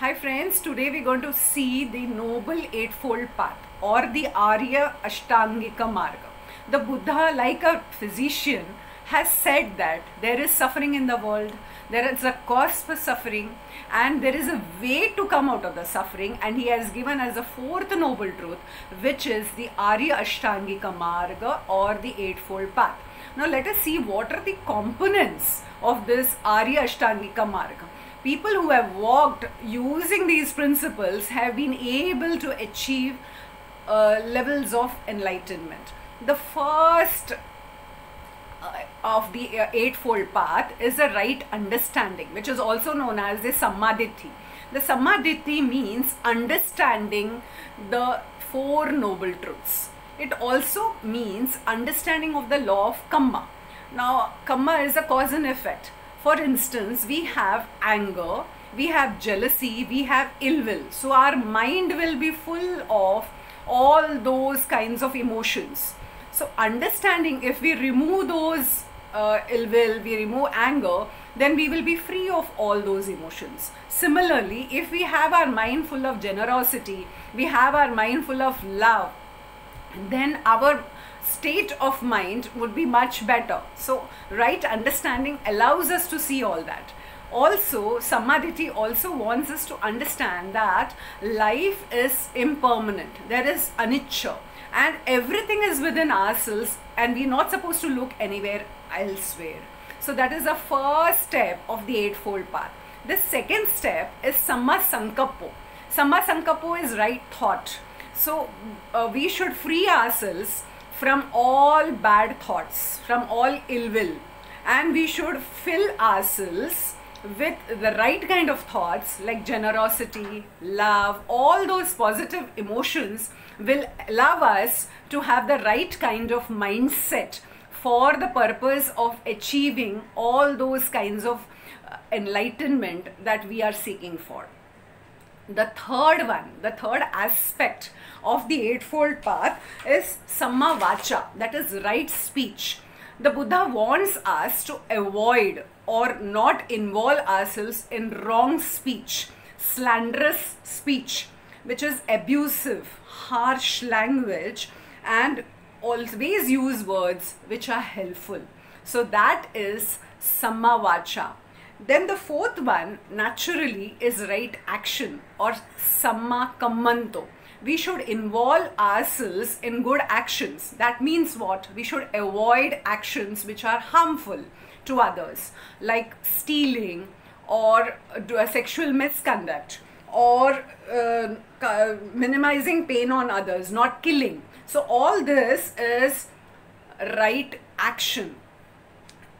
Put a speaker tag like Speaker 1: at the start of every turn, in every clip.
Speaker 1: Hi friends, today we're going to see the Noble Eightfold Path or the Arya Ashtangika Marga. The Buddha, like a physician, has said that there is suffering in the world, there is a cause for suffering, and there is a way to come out of the suffering, and he has given us a fourth noble truth, which is the Arya Ashtangika Marga or the Eightfold Path. Now let us see what are the components of this Arya Ashtangika Marga. People who have walked using these principles have been able to achieve levels of enlightenment. The first of the Eightfold Path is a right understanding, which is also known as the Sammaditthi. The Sammaditthi means understanding the Four Noble Truths. It also means understanding of the law of karma. Now, karma is a cause and effect. For instance, we have anger, we have jealousy, we have ill will. So our mind will be full of all those kinds of emotions. So understanding, if we remove those ill will, we remove anger, then we will be free of all those emotions. Similarly, if we have our mind full of generosity, we have our mind full of love, then our state of mind would be much better. So right understanding allows us to see all that. Also, Sammaditthi also wants us to understand that life is impermanent. There is anicca and everything is within ourselves, and we're not supposed to look anywhere elsewhere. So that is the first step of the Eightfold Path. The second step is Samma Sankappo. Samma Sankappo is right thought. So we should free ourselves from all bad thoughts, from all ill will, and we should fill ourselves with the right kind of thoughts like generosity, love. All those positive emotions will allow us to have the right kind of mindset for the purpose of achieving all those kinds of enlightenment that we are seeking for. The third one, the third aspect of the Eightfold Path is Samma Vacha, that is right speech. The Buddha wants us to avoid or not involve ourselves in wrong speech, slanderous speech, which is abusive, harsh language, and always use words which are helpful. So that is Samma Vacha. Then the fourth one naturally is right action or Samma Kammanto. We should involve ourselves in good actions. That means what? We should avoid actions which are harmful to others, like stealing or sexual misconduct or minimizing pain on others, not killing. So all this is right action.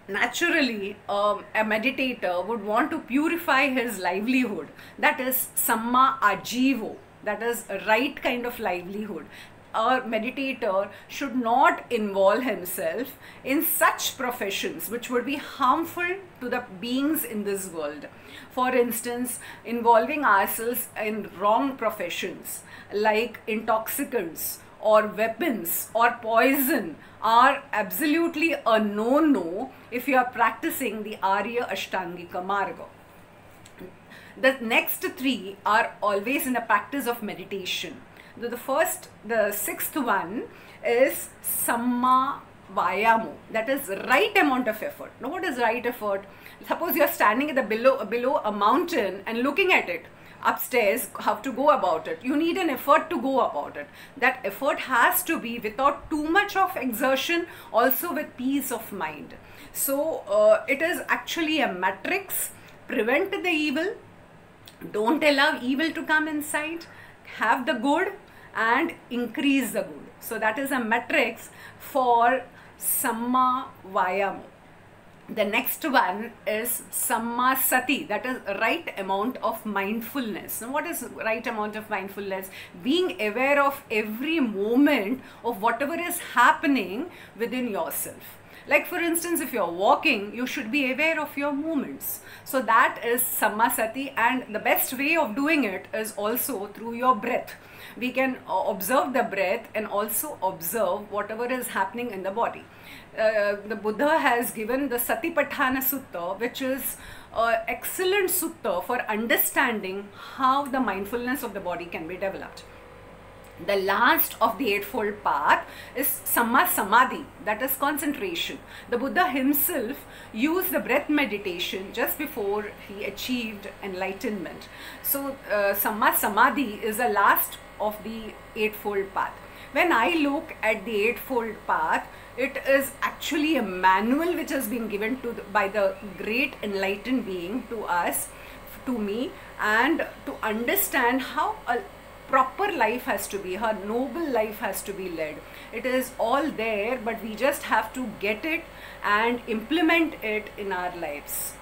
Speaker 1: Naturally, a meditator would want to purify his livelihood. That is Samma Ajivo. That is a right kind of livelihood. A meditator should not involve himself in such professions which would be harmful to the beings in this world. For instance, involving ourselves in wrong professions like intoxicants or weapons or poison are absolutely a no-no if you are practicing the Arya Ashtangika Marga. The next three are always in the practice of meditation. The sixth one is Samma Vayamo, that is right amount of effort. Now what is right effort? Suppose you are standing at the below a mountain and looking at it upstairs, how to go about it. You need an effort to go about it. That effort has to be without too much of exertion, also with peace of mind. So it is actually a matrix. Prevent the evil, don't allow evil to come inside, have the good and increase the good. So that is a matrix for Samma Vayamo. The next one is Samma Sati, that is right amount of mindfulness. Now what is right amount of mindfulness? Being aware of every moment of whatever is happening within yourself. Like for instance, if you're walking, you should be aware of your movements. So that is Samma Sati, and the best way of doing it is also through your breath. We can observe the breath and also observe whatever is happening in the body. The Buddha has given the Satipatthana Sutta, which is excellent sutta for understanding how the mindfulness of the body can be developed. The last of the Eightfold Path is Samma Samadhi, that is concentration. The Buddha himself used the breath meditation just before he achieved enlightenment. So Samma Samadhi is the last of the Eightfold Path. When I look at the Eightfold Path, it is actually a manual which has been given by the great enlightened being to us, to me, and to understand how a proper life has to be, her noble life has to be led. It is all there, but we just have to get it and implement it in our lives.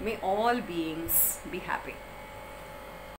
Speaker 1: May all beings be happy.